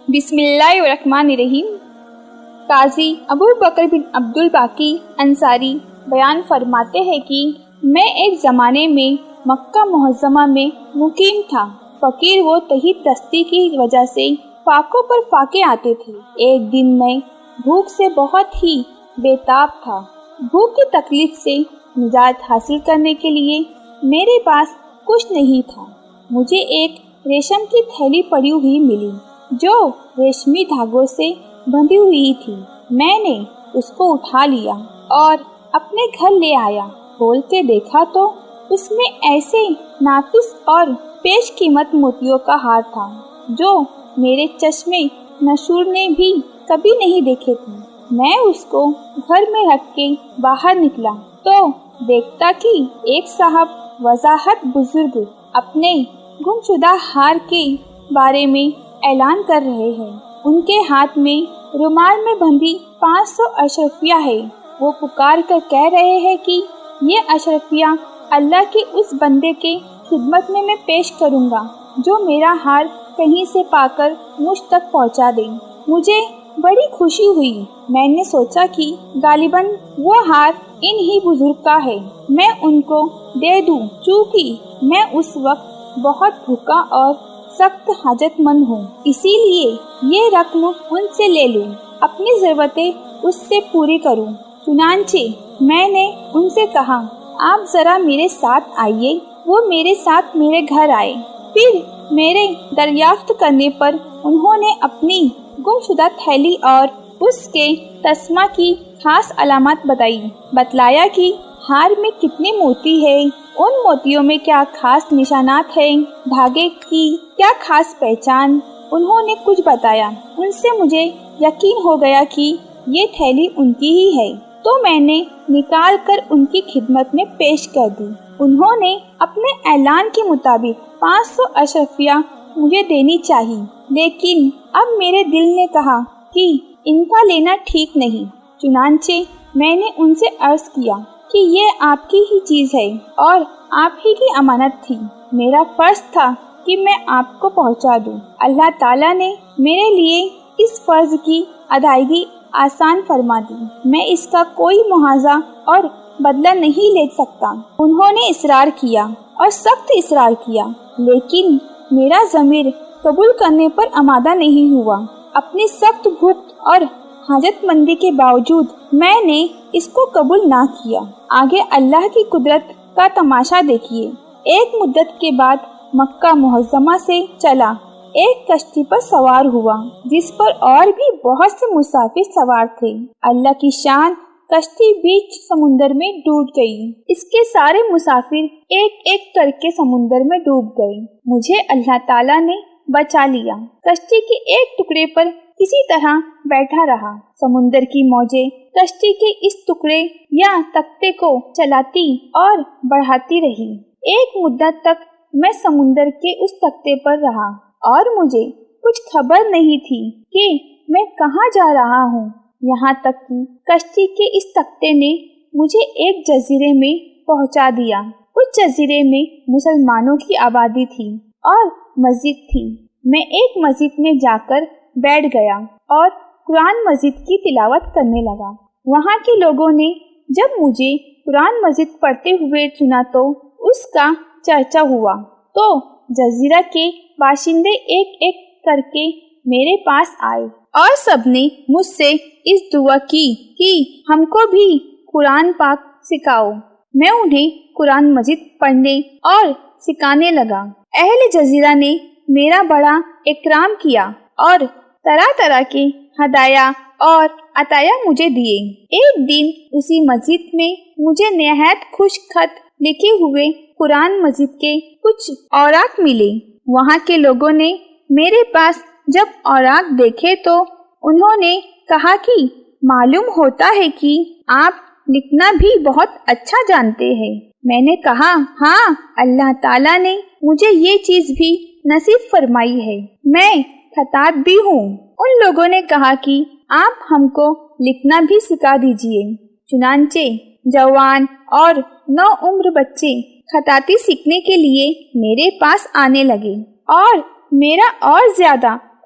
بسم اللہ الرحمن الرحیم۔ قاضی ابو بکر بن عبد الباقی انصاری بیان فرماتے ہیں کہ میں ایک زمانے میں مکہ معظمہ میں مقیم تھا۔ فقیر و تحت دستی کی وجہ سے فاقوں پر فاقے آتے تھے۔ ایک دن میں بھوک سے بہت ہی بے تاب تھا۔ بھوک کی تکلیف سے نجات حاصل کرنے کے لیے میرے پاس کچھ نہیں تھا۔ مجھے ایک ریشم کی تھیلی پڑی ہوئی ملی جو ریشمی دھاگوں سے بندھی ہوئی تھی۔ میں نے اس کو اٹھا لیا اور اپنے گھر لے آیا۔ کھول کے دیکھا تو اس میں ایسے نافس اور پیش قیمت موتیوں کا ہار تھا جو میرے چشمے نشور نے بھی کبھی نہیں دیکھے تھے۔ میں اس کو گھر میں رکھ کے باہر نکلا تو دیکھتا کہ ایک صاحب وضاحت بزرگ اپنے گمشدہ ہار کے بارے میں اعلان کر رہے ہیں۔ ان کے ہاتھ میں رومال میں بندھی 500 اشرفیہ ہے۔ وہ پکار کر کہہ رہے ہیں کہ یہ اشرفیہ اللہ کے اس بندے کے خدمت میں پیش کروں گا جو میرا ہار کہیں سے پا کر مجھ تک پہنچا دے۔ مجھے بڑی خوشی ہوئی۔ میں نے سوچا کہ غالباً وہ ہار ان ہی بزرگ کا ہے، میں ان کو دے دوں، چونکہ میں اس وقت بہت بھوکا اور سخت حاجت مند ہوں، اسی لیے یہ رقم ان سے لے لوں، اپنی ضرورتیں اس سے پوری کروں۔ چنانچہ میں نے ان سے کہا، آپ ذرا میرے ساتھ آئیے۔ وہ میرے ساتھ میرے گھر آئے۔ پھر میرے دریافت کرنے پر انہوں نے اپنی گمشدہ تھیلی اور اس کے تسمہ کی خاص علامات بتلایا کہ ہار میں کتنے موتی ہے، ان موتیوں میں کیا خاص نشانات ہیں، دھاگے کی کیا خاص پہچان۔ انہوں نے کچھ بتایا۔ ان سے مجھے یقین ہو گیا کہ یہ تھیلی ان کی ہی ہے، تو میں نے نکال کر ان کی خدمت میں پیش کر دی۔ انہوں نے اپنے اعلان کے مطابق 500 اشرفیہ مجھے دینی چاہیے، لیکن اب میرے دل نے کہا کہ ان کا لینا ٹھیک نہیں۔ چنانچہ میں نے ان سے عرض کیا کہ یہ آپ کی ہی چیز ہے اور آپ ہی کی امانت تھی، میرا فرض تھا کہ میں آپ کو پہنچا دوں۔ اللہ تعالیٰ نے میرے لیے اس فرض کی ادائیگی آسان فرما دی، میں اس کا کوئی معاوضہ اور بدلہ نہیں لے سکتا۔ انہوں نے اصرار کیا اور سخت اصرار کیا، لیکن میرا ضمیر قبول کرنے پر آمادہ نہیں ہوا۔ اپنی سخت بھوک اور حاجت مندی کے باوجود میں نے اس کو قبول نہ کیا۔ آگے اللہ کی قدرت کا تماشا دیکھیے۔ ایک مدت کے بعد مکہ معظمہ سے چلا ایک کشتی پر سوار ہوا جس پر اور بھی بہت سے مسافر سوار تھے۔ اللہ کی شان، کشتی بیچ سمندر میں ڈوب گئی۔ اس کے سارے مسافر ایک ایک کر کے سمندر میں ڈوب گئے۔ مجھے اللہ تعالیٰ نے بچا لیا۔ کشتی کے ایک ٹکڑے پر کسی طرح بیٹھا رہا۔ سمندر کی موجیں کشتی کے اس ٹکڑے یا تختے کو چلاتی اور بڑھاتی رہی۔ ایک مدت تک میں سمندر کے اس تختے پر رہا اور مجھے کچھ خبر نہیں تھی کہ میں کہاں جا رہا ہوں، یہاں تک کہ کشتی کے اس تختے نے مجھے ایک جزیرے میں پہنچا دیا۔ اس جزیرے میں مسلمانوں کی آبادی تھی اور مسجد تھی۔ میں ایک مسجد میں جا کر بیٹھ گیا اور قرآن مجید کی تلاوت کرنے لگا۔ وہاں کے لوگوں نے جب مجھے قرآن مجید پڑھتے ہوئے سنا تو اس کا چرچا ہوا، تو جزیرہ کے باشندے ایک ایک کر کے میرے پاس آئے اور سب نے مجھ سے اس دعا کی کہ ہم کو بھی قرآن پاک سکھاؤ۔ میں انہیں قرآن مجید پڑھنے اور سکھانے لگا۔ اہل جزیرہ نے میرا بڑا اکرام کیا اور طرح طرح کے ہدایہ اور عطایا مجھے دیے۔ ایک دن اسی مسجد میں مجھے نہایت خوش خط لکھے ہوئے قرآن مجید کے کچھ اوراق ملے۔ وہاں کے لوگوں نے میرے پاس جب اوراق دیکھے تو انہوں نے کہا کہ معلوم ہوتا ہے کہ آپ لکھنا بھی بہت اچھا جانتے ہیں۔ میں نے کہا، ہاں، اللہ تعالیٰ نے مجھے یہ چیز بھی نصیب فرمائی ہے، میں خطاب بھی ہوں۔ ان لوگوں نے کہا کہ آپ ہم کو لکھنا بھی سکھا دیجئے۔ چنانچہ جوان اور نوعمر بچے خطاطی سیکھنے کے لیے میرے پاس آنے لگے اور میرا اور زیادہ